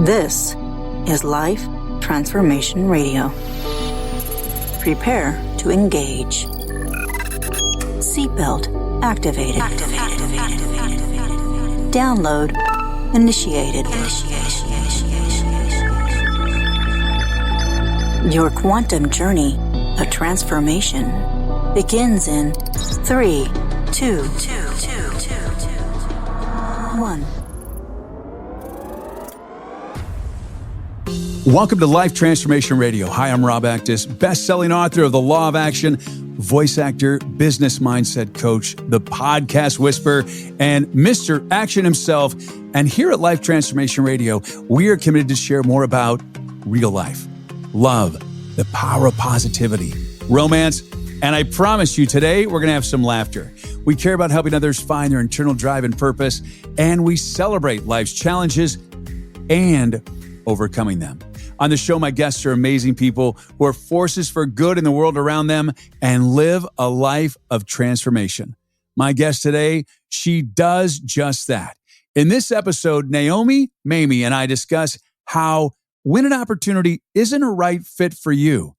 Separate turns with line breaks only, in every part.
This is Life Transformation Radio. Prepare to engage. Seatbelt activated. Download initiated. Your quantum journey of transformation begins in 3, 2, 1.
Welcome to Life Transformation Radio. Hi, I'm Rob Actis, best-selling author of The Law of Action, voice actor, business mindset coach, the podcast whisperer, and Mr. Action himself. And here at Life Transformation Radio, we are committed to share more about real life, love, the power of positivity, romance, and I promise you today, we're going to have some laughter. We care about helping others find their internal drive and purpose, and we celebrate life's challenges and overcoming them. On the show, my guests are amazing people who are forces for good in the world around them and live a life of transformation. My guest today, she does just that. In this episode, Naomi Mamiye and I discuss how when an opportunity isn't a right fit for you,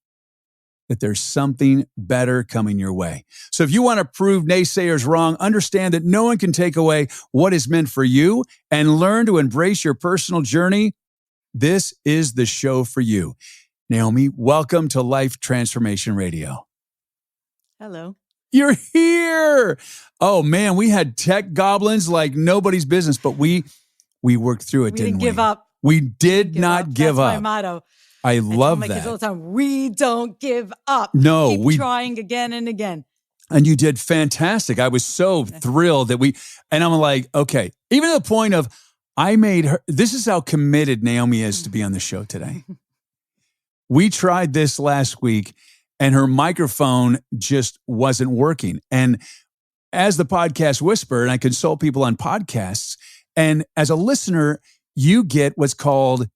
that there's something better coming your way. So if you want to prove naysayers wrong, understand that no one can take away what is meant for you and learn to embrace your personal journey. This is the show for you. Naomi, welcome to Life Transformation Radio.
Hello.
You're here. Oh man, we had tech goblins like nobody's business, but we worked through it, didn't we?
We didn't give up.
We did not give up.
That's my motto.
I love that.
I tell my kids all the time, we don't give up.
No,
Keep trying again and again.
And you did fantastic. I was so thrilled that and I'm like, okay, even to the point of, I made her, this is how committed Naomi is to be on the show today. We tried this last week and her microphone just wasn't working. And as the podcast whisperer, and I consult people on podcasts, and as a listener, you get what's called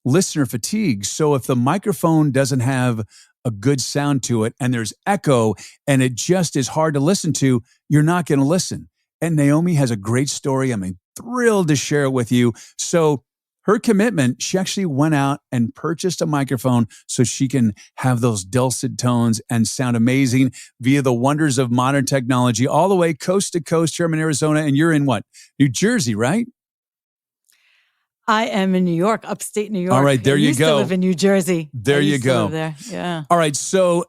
listener fatigue. So if the microphone doesn't have a good sound to it and there's echo and it just is hard to listen to, you're not going to listen. And Naomi has a great story. I'm thrilled to share it with you. So her commitment, she actually went out and purchased a microphone so she can have those dulcet tones and sound amazing via the wonders of modern technology all the way coast to coast here in Arizona. And you're in what? New Jersey, right?
I am in New York, upstate New York.
All right, there you go.
I used to live in New Jersey.
There you go.
There. Yeah.
All right, so,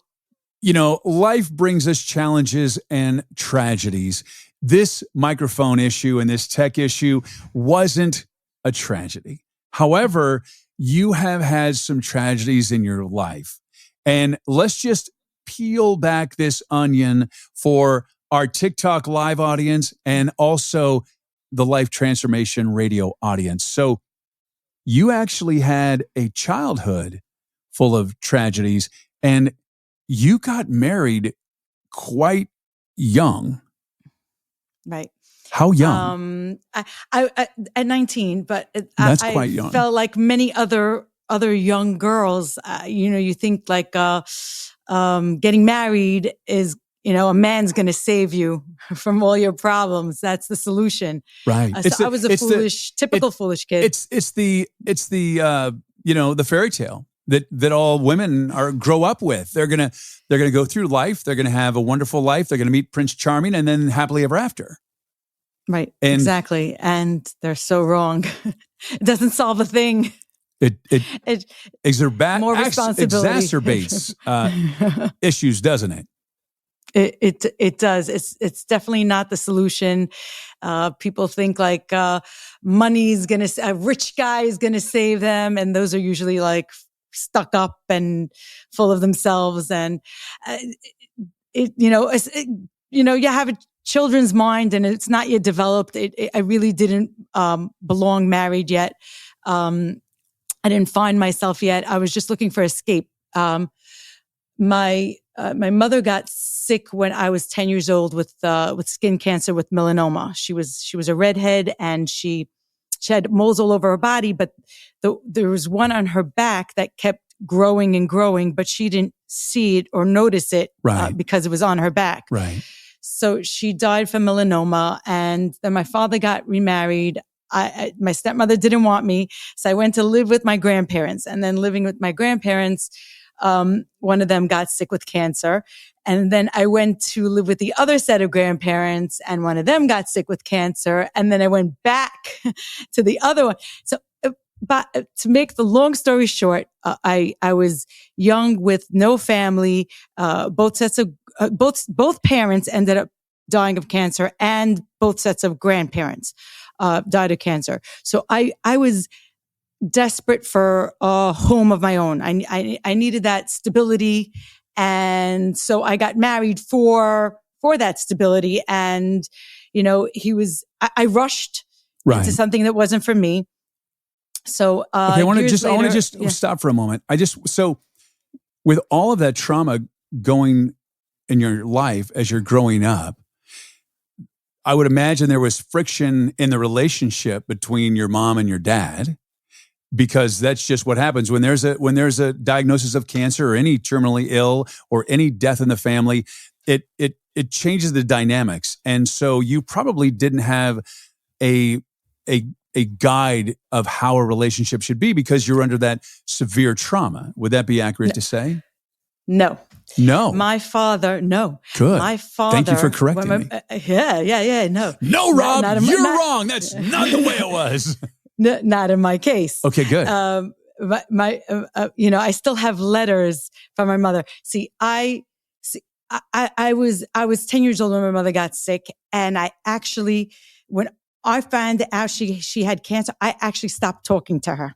life brings us challenges and tragedies. This microphone issue and this tech issue wasn't a tragedy. However, you have had some tragedies in your life. And let's just peel back this onion for our TikTok live audience and also the Life Transformation Radio audience. So you actually had a childhood full of tragedies and you got married quite young.
Right.
How young?
I at 19, but
that's quite young.
I felt like many other young girls. You think like getting married is, a man's going to save you from all your problems. That's the solution.
Right.
So I was a typical foolish kid.
It's the the fairy tale that all women grow up with. They're gonna go through life. They're gonna have a wonderful life. They're gonna meet Prince Charming and then happily ever after.
Right. Exactly. And they're so wrong. It doesn't solve a thing.
It more responsibility. Exacerbates issues, doesn't it?
It does. It's definitely not the solution. People think like money's a rich guy is gonna save them, and those are usually like stuck up and full of themselves. And you have a children's mind, and it's not yet developed. I really didn't belong married yet. I didn't find myself yet. I was just looking for escape. My mother got sick when I was 10 years old with skin cancer, with melanoma. She was a redhead, and she had moles all over her body, but there was one on her back that kept growing and growing, but she didn't see it or notice it because it was on her back.
Right.
So she died from melanoma, and then my father got remarried. my stepmother didn't want me. So I went to live with my grandparents, and then living with my grandparents, one of them got sick with cancer. And then I went to live with the other set of grandparents, and one of them got sick with cancer. And then I went back to the other one. So, but to make the long story short, I was young with no family. Both parents ended up dying of cancer, and both sets of grandparents died of cancer. So I was desperate for a home of my own. I needed that stability. And so I got married for that stability. And, I rushed into something that wasn't for me. So,
I want to just stop for a moment. So with all of that trauma going in your life as you're growing up, I would imagine there was friction in the relationship between your mom and your dad, because that's just what happens when there's a diagnosis of cancer or any terminally ill or any death in the family. It changes the dynamics, and so you probably didn't have a guide of how a relationship should be because you're under that severe trauma. Would that be accurate to say?
No. My father, no.
Good.
My father.
Thank you for correcting me.
Yeah. No.
No, Rob, you're wrong. That's not the way it was.
Not in my case.
Okay, good.
I still have letters from my mother. I was 10 years old when my mother got sick, and when I found out she had cancer, I actually stopped talking to her.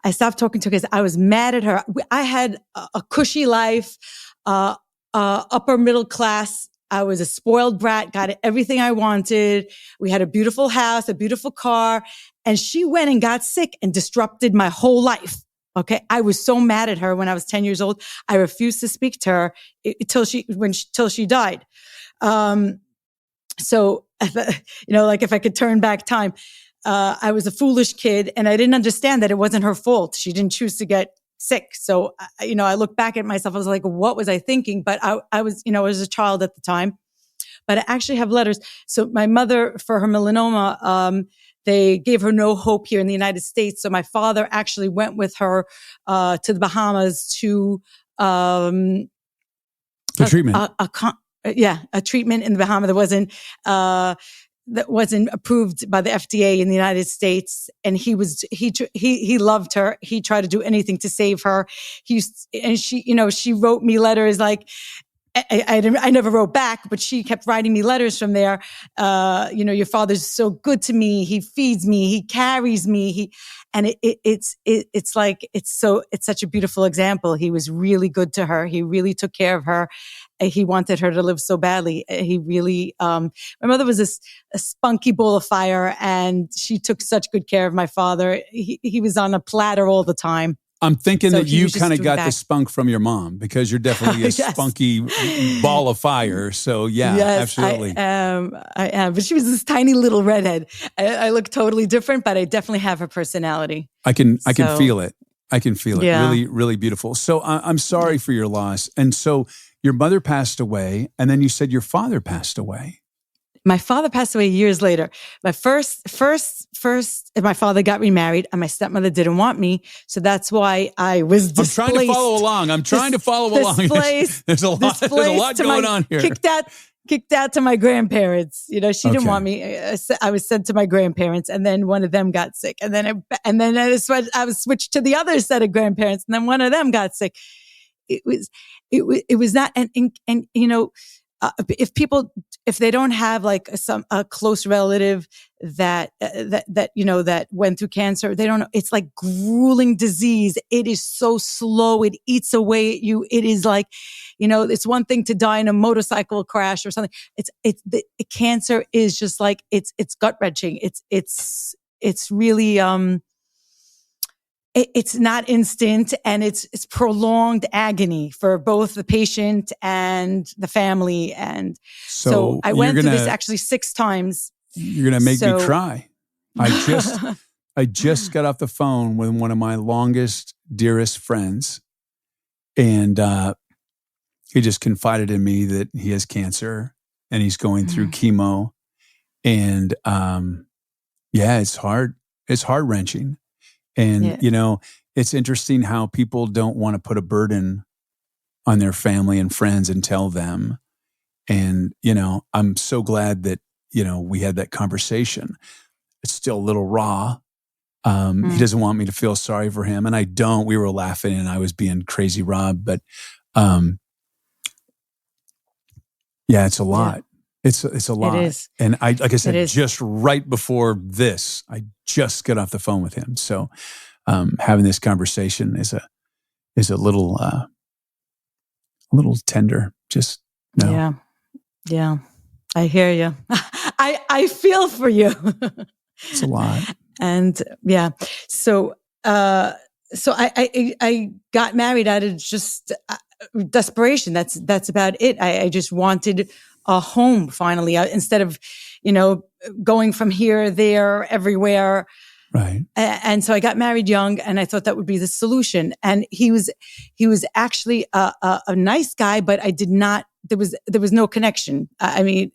I stopped talking to her because I was mad at her. I had a cushy life, upper middle class. I was a spoiled brat, got everything I wanted. We had a beautiful house, a beautiful car, and she went and got sick and disrupted my whole life. Okay. I was so mad at her when I was 10 years old. I refused to speak to her till she died. So, if I could turn back time, I was a foolish kid, and I didn't understand that it wasn't her fault. She didn't choose to get sick. So, I look back at myself, I was like, what was I thinking? But I was a child at the time, but I actually have letters. So my mother, for her melanoma, they gave her no hope here in the United States. So my father actually went with her, to the Bahamas to,
treatment.
A treatment in the Bahamas that wasn't approved by the FDA in the United States. And he loved her. He tried to do anything to save her. She wrote me letters like, I never wrote back, but she kept writing me letters from there. Your father's so good to me. He feeds me. He carries me. It's such a beautiful example. He was really good to her. He really took care of her. He wanted her to live so badly. He really, my mother was a spunky ball of fire, and she took such good care of my father. He was on a platter all the time.
I'm thinking that you kind of got the spunk from your mom, because you're definitely a
yes.
spunky ball of fire. So yeah,
yes,
absolutely.
I am. But she was this tiny little redhead. I look totally different, but I definitely have her personality.
I can feel it. I can feel it.
Yeah.
Really, really beautiful. So I'm sorry for your loss. And so your mother passed away, and then you said your father passed away.
My father passed away years later. My first, my father got remarried, and my stepmother didn't want me. So that's why I was displaced.
I'm trying to follow along. There's a lot going on here.
Kicked out to my grandparents. She didn't want me. I was sent to my grandparents, and then one of them got sick. And then I was switched to the other set of grandparents, and then one of them got sick. It was not, if they don't have like a close relative that went through cancer, they don't know. It's like grueling disease. It is so slow. It eats away at you. It is like, it's one thing to die in a motorcycle crash or something. Cancer is just like, it's gut wrenching. It's really, it's not instant, and it's prolonged agony for both the patient and the family. And so I went through this actually 6 times.
You're going to make me cry. I just got off the phone with one of my longest, dearest friends, and he just confided in me that he has cancer and he's going through chemo. And, Yeah, it's hard. It's heart-wrenching. And, it's interesting how people don't want to put a burden on their family and friends and tell them. And, I'm so glad that, we had that conversation. It's still a little raw. He doesn't want me to feel sorry for him. And I don't. We were laughing and I was being crazy Rob. But, it's a lot. Yeah. It's a lot. It is. And like I said, just right before this, I just got off the phone with him. So having this conversation is a little tender. Just no.
Yeah. I hear you. I feel for you.
It's a lot.
And so I got married out of just desperation. That's about it. I just wanted a home finally, instead of, going from here, there, everywhere.
Right.
And so I got married young, and I thought that would be the solution. And he was actually a nice guy, but I did not. There was no connection. I mean,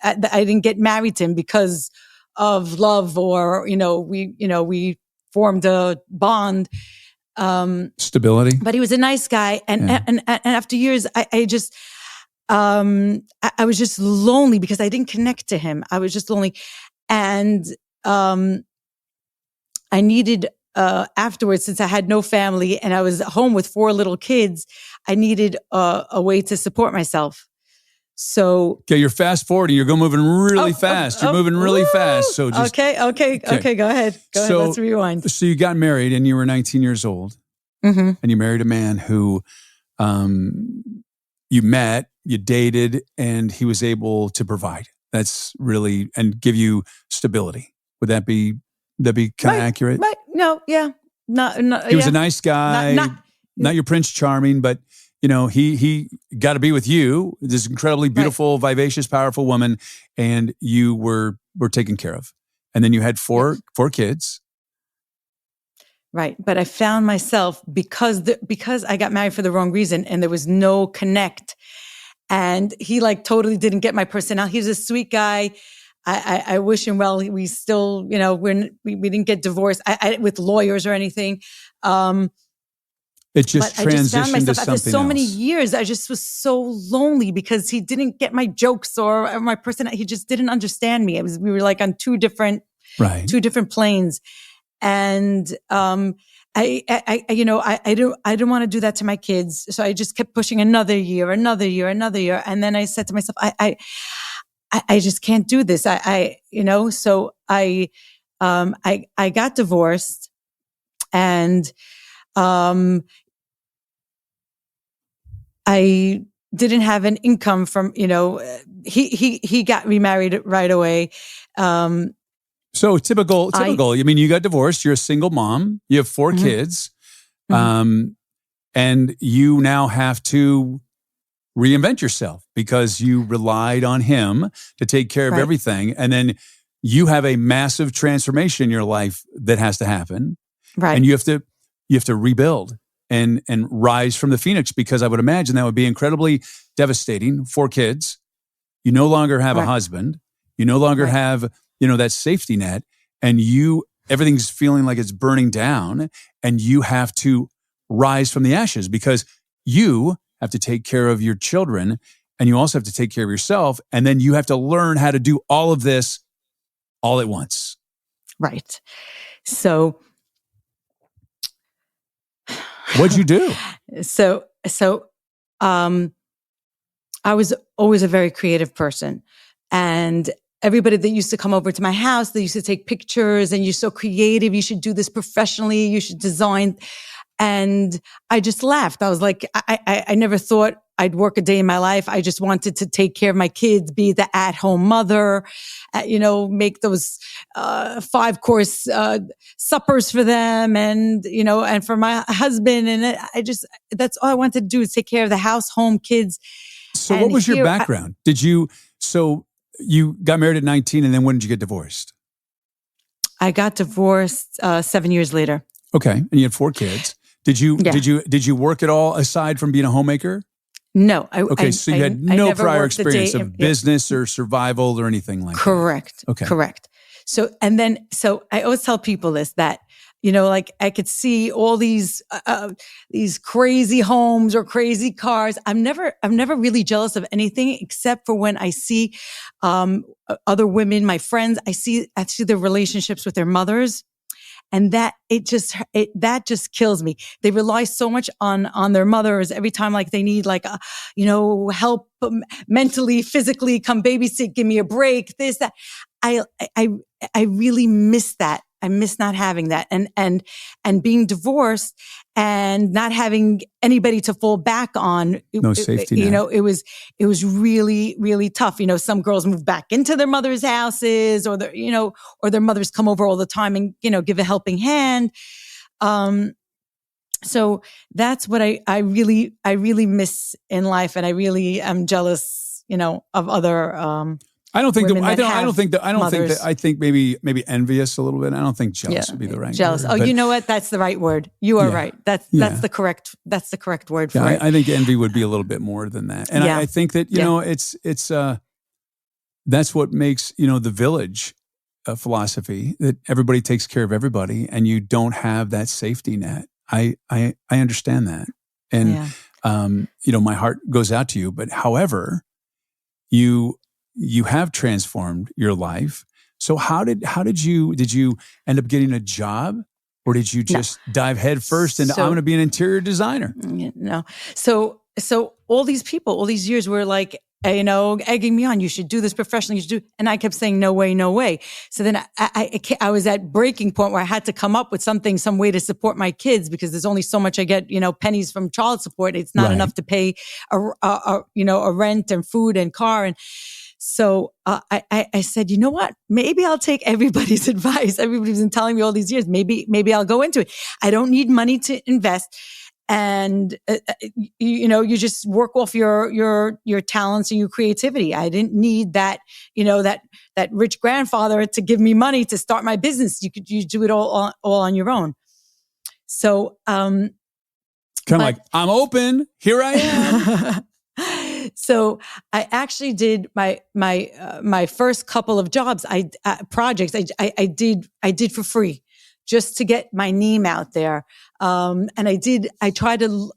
I didn't get married to him because of love, or we formed a bond.
Stability.
But he was a nice guy, and after years, I just. I was just lonely because I didn't connect to him. I was just lonely. And, I needed, afterwards, since I had no family and I was home with 4 little kids, I needed a way to support myself. So.
Okay. You're fast forwarding. You're moving really fast. You're moving really fast. So just.
Okay. Go ahead. Let's rewind.
So you got married and you were 19 years old, and you married a man who, you met, you dated, and he was able to provide. That's really, and give you stability. Would that be kind of accurate?
Right. No. Yeah. No.
He was a nice guy, not your Prince Charming, but he got to be with you, this incredibly beautiful, vivacious, powerful woman, and you were taken care of. And then you had four kids.
Right. But I found myself because I got married for the wrong reason and there was no connect, and he totally didn't get my personality. He was a sweet guy. I wish him well. We still, we didn't get divorced with lawyers or anything.
It just transitioned
I just found myself,
to
after
something
so many
else.
years, I just was so lonely because he didn't get my jokes or my personality. He just didn't understand me. We were on two different planes. And, I don't want to do that to my kids. So I just kept pushing another year. And then I said to myself, I just can't do this. So I got divorced, and, I didn't have an income from, he got remarried right away.
So typical. I mean, you got divorced. You're a single mom. You have 4 kids. And you now have to reinvent yourself because you relied on him to take care of everything. And then you have a massive transformation in your life that has to happen. Right. And you have to rebuild and rise from the phoenix, because I would imagine that would be incredibly devastating. 4 kids. You no longer have a husband. You no longer have, that safety net, and everything's feeling like it's burning down, and you have to rise from the ashes because you have to take care of your children, and you also have to take care of yourself. And then you have to learn how to do all of this all at once.
Right. So
what'd you do?
So I was always a very creative person, and everybody that used to come over to my house, they used to take pictures, and you're so creative. You should do this professionally. You should design. And I just laughed. I was like, I never thought I'd work a day in my life. I just wanted to take care of my kids, be the at-home mother, make those 5-course suppers for them, and and for my husband. And that's all I wanted to do, is take care of the house, home, kids.
So what was your background? You got married at 19, and then when did you get divorced?
I got divorced 7 years later.
Okay, and you had 4 kids. Did you work at all aside from being a homemaker?
No.
So you had no prior experience of business or survival or anything like that?
Correct.
Okay.
Correct. So I always tell people this, that, like I could see all these crazy homes or crazy cars. I'm never really jealous of anything except for when I see, other women, my friends, I see their relationships with their mothers. And that just kills me. They rely so much on their mothers every time, like they need like, help mentally, physically, come babysit, give me a break, this, that. I really miss that. I miss not having that, and being divorced and not having anybody to fall back on.
No safety net.
It was really, really tough. Some girls move back into their mother's houses, or their mothers come over all the time and, give a helping hand. So that's what I really miss in life. And I really am jealous, of other,
I think maybe envious a little bit. I don't think jealous would be the right
jealous.
word.
Oh, you know what? That's the right word. You are right. That's the correct word for it.
I think envy would be a little bit more than that. And I think that, it's that's what makes, the village philosophy, that everybody takes care of everybody and you don't have that safety net. I understand that. And, my heart goes out to you, but however, you have transformed your life. So did you end up getting a job, or did you just dive head first into, I'm going to be an interior designer?
No. So all these people, all these years were like, egging me on, you should do this professionally, and I kept saying, no way, no way. So then I was at breaking point where I had to come up with some way to support my kids, because there's only so much I get, pennies from child support. It's not enough to pay a rent and food and car. And so I said, you know what? Maybe I'll take everybody's advice. Everybody's been telling me all these years. Maybe I'll go into it. I don't need money to invest. And, you just work off your talents and your creativity. I didn't need that, that rich grandfather to give me money to start my business. You do it all on your own. So, kind
of like, I'm open. Here I am.
So I actually did my first couple of jobs, projects I did for free, just to get my name out there. And I tried to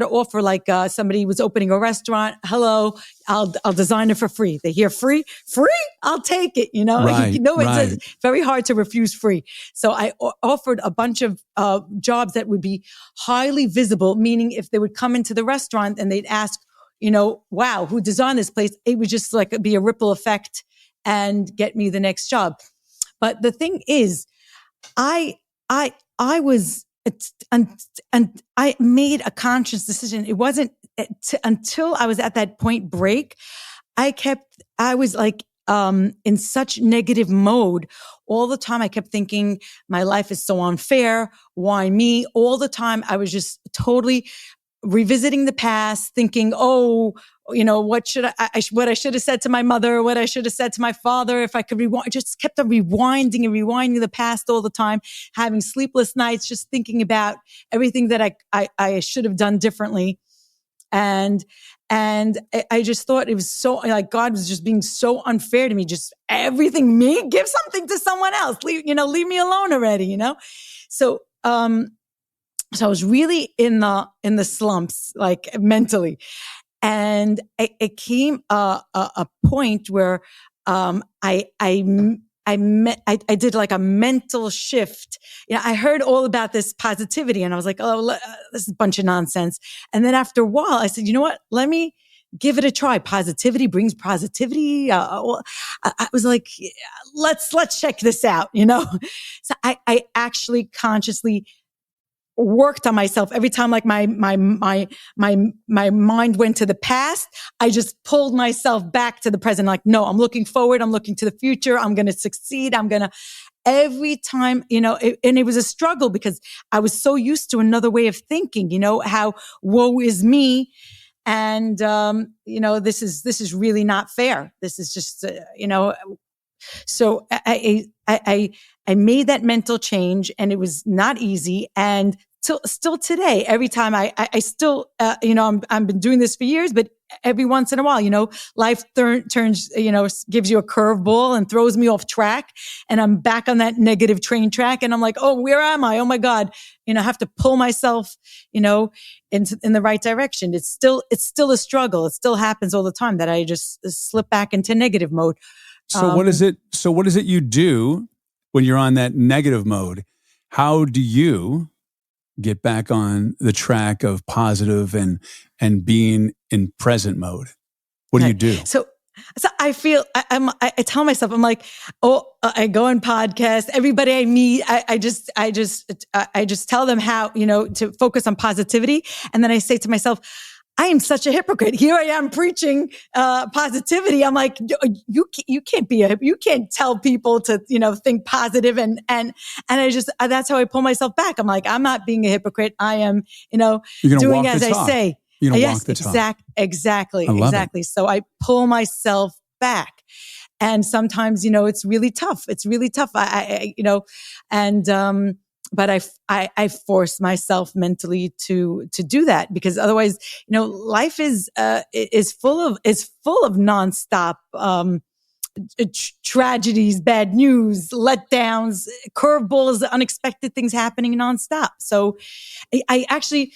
offer, like, somebody was opening a restaurant. Hello, I'll design it for free. They hear free, I'll take it. It's very hard to refuse free. So I offered a bunch of jobs that would be highly visible, meaning if they would come into the restaurant and they'd ask, wow, who designed this place? It would just like be a ripple effect and get me the next job. But the thing is, I was, and I made a conscious decision. It wasn't until I was at that point break. I was like, in such negative mode all the time. I kept thinking my life is so unfair. Why me? All the time. I was just totally revisiting the past, thinking, what I should have said to my mother, what I should have said to my father, if I could rewind. I just kept on rewinding the past all the time, having sleepless nights, just thinking about everything that I should have done differently. And I just thought it was so, like, God was just being so unfair to me. Just everything, me, give something to someone else. Leave me alone already, So, so I was really in the slumps, like mentally. And it came a point where I did like a mental shift. I heard all about this positivity, and I was like, oh, this is a bunch of nonsense. And then after a while, I said, you know what? Let me give it a try. Positivity brings positivity. I was like, let's check this out. So I actually consciously worked on myself. Every time, like, my mind went to the past, I just pulled myself back to the present. Like, no, I'm looking forward. I'm looking to the future. I'm going to succeed. Every time, and it was a struggle because I was so used to another way of thinking, how woe is me. And, this is really not fair. This is just, so I made that mental change, and it was not easy. And still today, every time I still, I've been doing this for years, but every once in a while, life turns, gives you a curveball and throws me off track, and I'm back on that negative train track. And I'm like, oh, where am I? Oh my God. I have to pull myself, in the right direction. It's still a struggle. It still happens all the time that I just slip back into negative mode.
So what is it you do when you're on that negative mode? How do you get back on the track of positive and being in present mode? What do you do?
So I feel I tell myself, I'm like, I go on podcasts. Everybody I meet, I just tell them how, to focus on positivity. And then I say to myself, I am such a hypocrite. Here I am preaching positivity. I'm like, you can't tell people to, think positive. And I just, that's how I pull myself back. I'm like, I'm not being a hypocrite. I am, doing as I say.
You're gonna
yes,
walk the talk.
Exactly. So I pull myself back. And sometimes, it's really tough. But I force myself mentally to do that, because otherwise, life is full of nonstop, tragedies, bad news, letdowns, curveballs, unexpected things happening nonstop. So I actually,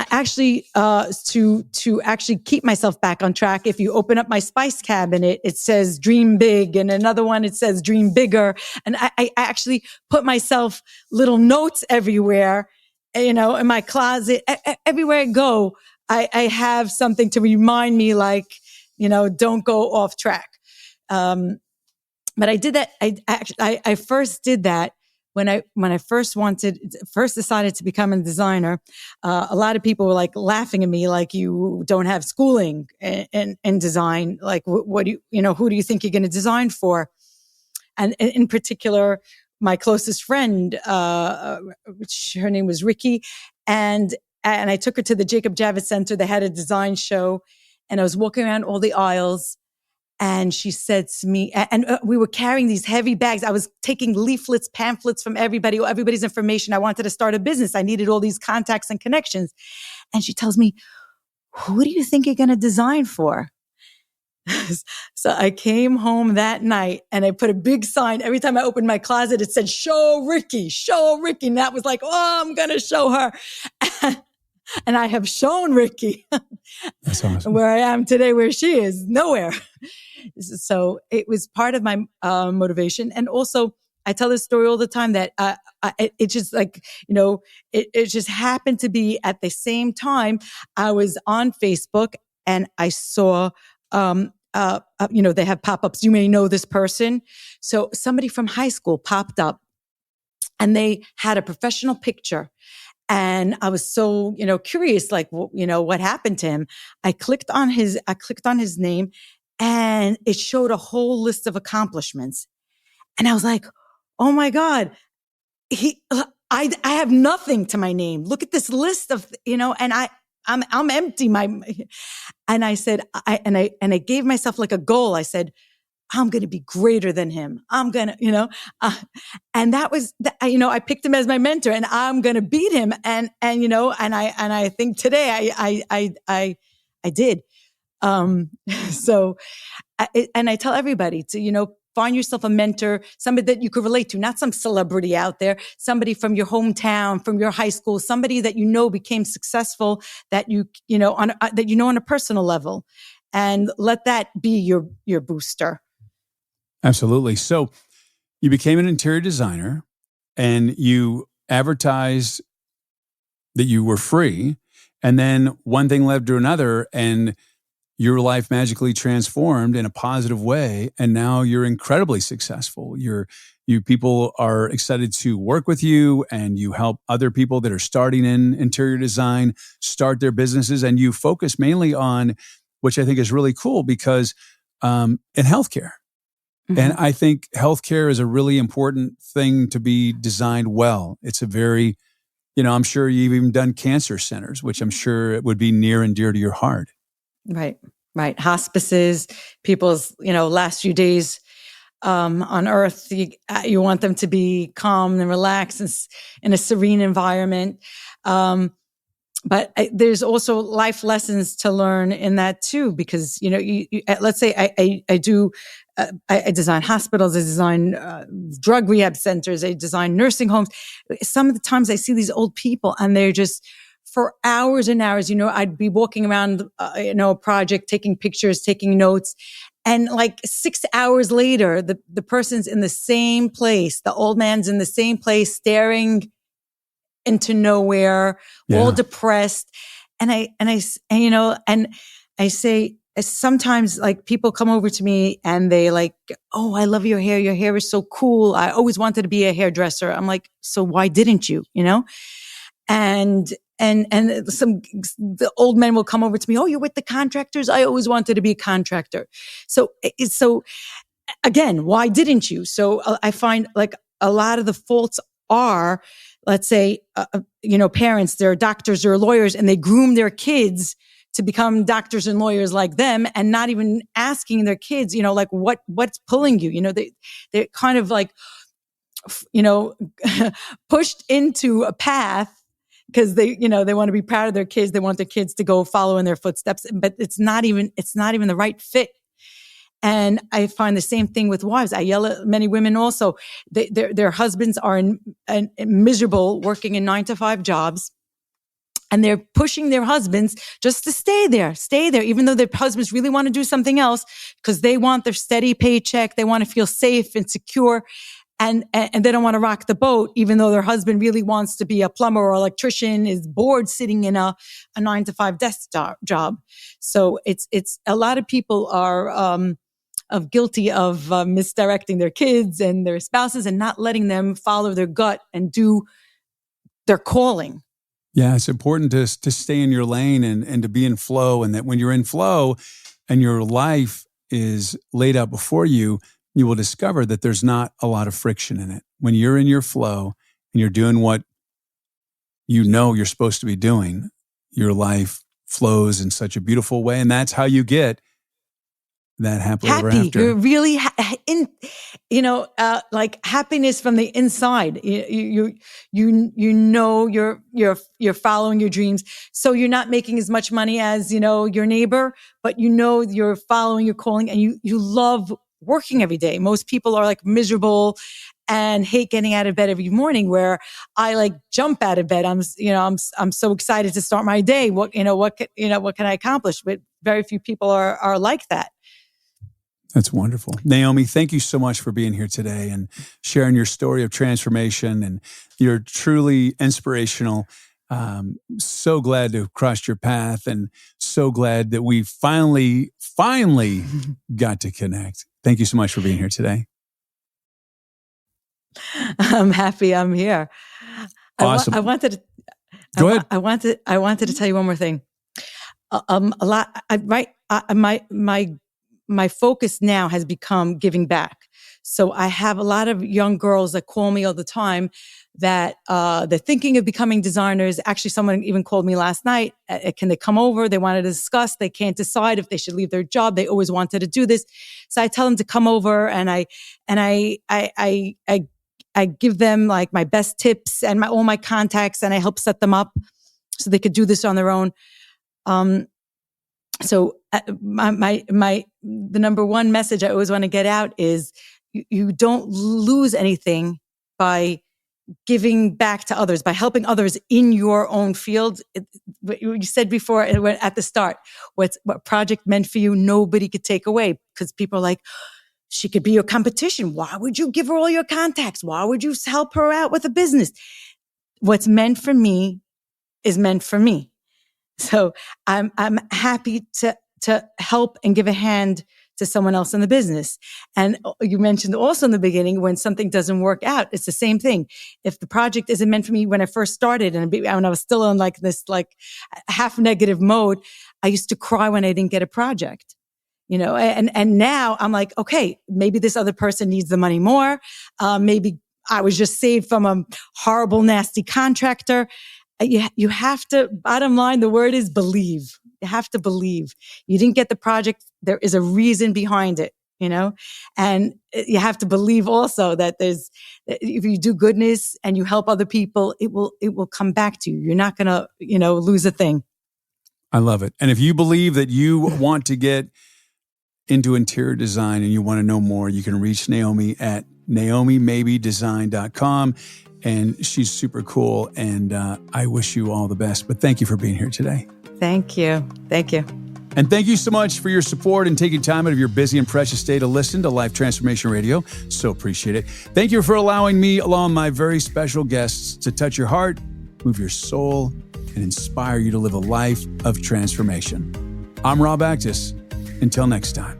to actually keep myself back on track, if you open up my spice cabinet, it says dream big, and another one, it says dream bigger. And I actually put myself little notes everywhere, in my closet. Everywhere I go, I have something to remind me, like, don't go off track. But I did that. I first did that when I first decided to become a designer. A lot of people were like laughing at me, like, you don't have schooling in design. Like, what do who do you think you're going to design for? And in particular, my closest friend, her name was Ricky, and I took her to the Jacob Javits Center. They had a design show, and I was walking around all the aisles. And she said to me, and we were carrying these heavy bags. I was taking leaflets, pamphlets from everybody's information. I wanted to start a business. I needed all these contacts and connections. And she tells me, who do you think you're going to design for? So I came home that night and I put a big sign. Every time I opened my closet, it said, show Ricky. And that was like, oh, I'm going to show her. And I have shown Ricky.
That's awesome.
Where I am today, where she is, nowhere. So it was part of my motivation. And also, I tell this story all the time that it just, like, it just happened to be at the same time I was on Facebook and I saw, they have pop-ups. You may know this person. So somebody from high school popped up and they had a professional picture. And I was so, curious, like, what happened to him? I clicked on his name and it showed a whole list of accomplishments. And I was like, oh my God, I have nothing to my name. Look at this list of, and I'm empty. And I said, I gave myself like a goal. I said, I'm going to be greater than him. I'm going to, and that was, I picked him as my mentor, and I'm going to beat him. And I think today I did. So, and I tell everybody to, find yourself a mentor, somebody that you could relate to, not some celebrity out there, somebody from your hometown, from your high school, somebody that became successful, that on a personal level, and let that be your booster.
Absolutely. So you became an interior designer and you advertised that you were free. And then one thing led to another and your life magically transformed in a positive way. And now you're incredibly successful. People are excited to work with you, and you help other people that are starting in interior design start their businesses. And you focus mainly on, which I think is really cool, because in healthcare. Mm-hmm. And I think healthcare is a really important thing to be designed well. It's a very, I'm sure you've even done cancer centers, which I'm sure it would be near and dear to your heart.
Right. Hospices, people's, last few days. on earth. You want them to be calm and relaxed and in a serene environment. But there's also life lessons to learn in that too, because, let's say I design hospitals, I design drug rehab centers, I design nursing homes. Some of the times I see these old people and they're just for hours and hours, I'd be walking around, a project, taking pictures, taking notes. And like 6 hours later, the person's in the same place. The old man's in the same place, staring into nowhere, all depressed. And I say, sometimes like people come over to me and they like, oh, I love your hair. Your hair is so cool. I always wanted to be a hairdresser. I'm like, so why didn't you, And the old men will come over to me. Oh, you're with the contractors. I always wanted to be a contractor. So again, why didn't you? So I find like a lot of the faults are, let's say, parents, they're doctors or lawyers and they groom their kids to become doctors and lawyers like them and not even asking their kids, like what's pulling you? They're kind of like, pushed into a path because they want to be proud of their kids. They want their kids to go follow in their footsteps, but it's not even the right fit. And I find the same thing with wives. I yell at many women also. Their husbands are miserable working in 9-to-5 jobs. And they're pushing their husbands just to stay there, even though their husbands really want to do something else because they want their steady paycheck. They want to feel safe and secure. And they don't want to rock the boat, even though their husband really wants to be a plumber or electrician, is bored sitting in a 9-to-5 desk job. So it's a lot of people are guilty of misdirecting their kids and their spouses and not letting them follow their gut and do their calling.
Yeah, it's important to stay in your lane and to be in flow, and that when you're in flow and your life is laid out before you, you will discover that there's not a lot of friction in it. When you're in your flow and you're doing what you're supposed to be doing, your life flows in such a beautiful way. And that's how you get that happily ever after.
You're really like happiness from the inside. You're following your dreams. So you're not making as much money as, your neighbor, but you're following your calling and you love working every day. Most people are like miserable and hate getting out of bed every morning, where I like jump out of bed. I'm so excited to start my day. What can I accomplish? But very few people are like that.
That's wonderful. Naomi, thank you so much for being here today and sharing your story of transformation. And you're truly inspirational. So glad to have crossed your path and so glad that we finally got to connect. Thank you so much for being here today.
I'm happy I'm here.
Awesome.
I wanted
Go ahead.
I wanted to tell you one more thing. My focus now has become giving back. So I have a lot of young girls that call me all the time that they're thinking of becoming designers. Actually, someone even called me last night. Can they come over? They wanted to discuss. They can't decide if they should leave their job. They always wanted to do this. So I tell them to come over and I give them like my best tips and all my contacts, and I help set them up so they could do this on their own. So the number one message I always want to get out is you don't lose anything by giving back to others, by helping others in your own field. You said before at the start, what project meant for you, nobody could take away, because people are like, she could be your competition. Why would you give her all your contacts? Why would you help her out with a business? What's meant for me is meant for me. So I'm happy to help and give a hand to someone else in the business. And you mentioned also in the beginning, when something doesn't work out, it's the same thing. If the project isn't meant for me, when I first started and when I was still on like this like half negative mode, I used to cry when I didn't get a project. And now I'm like, okay, maybe this other person needs the money more. Maybe I was just saved from a horrible, nasty contractor. You have to, bottom line, the word is believe. You have to believe. You didn't get the project. There is a reason behind it. and you have to believe also that if you do goodness and you help other people, it will come back to you. You're not going to, lose a thing.
I love it. And if you believe that you want to get into interior design and you want to know more, you can reach Naomi at naomimamiyedesign.com. And she's super cool. And I wish you all the best. But thank you for being here today.
Thank you. Thank you.
And thank you so much for your support and taking time out of your busy and precious day to listen to Life Transformation Radio. So appreciate it. Thank you for allowing me, along with my very special guests, to touch your heart, move your soul, and inspire you to live a life of transformation. I'm Rob Actis. Until next time.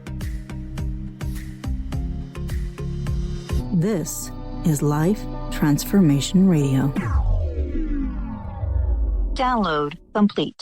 This is Life Transformation Radio. Download complete.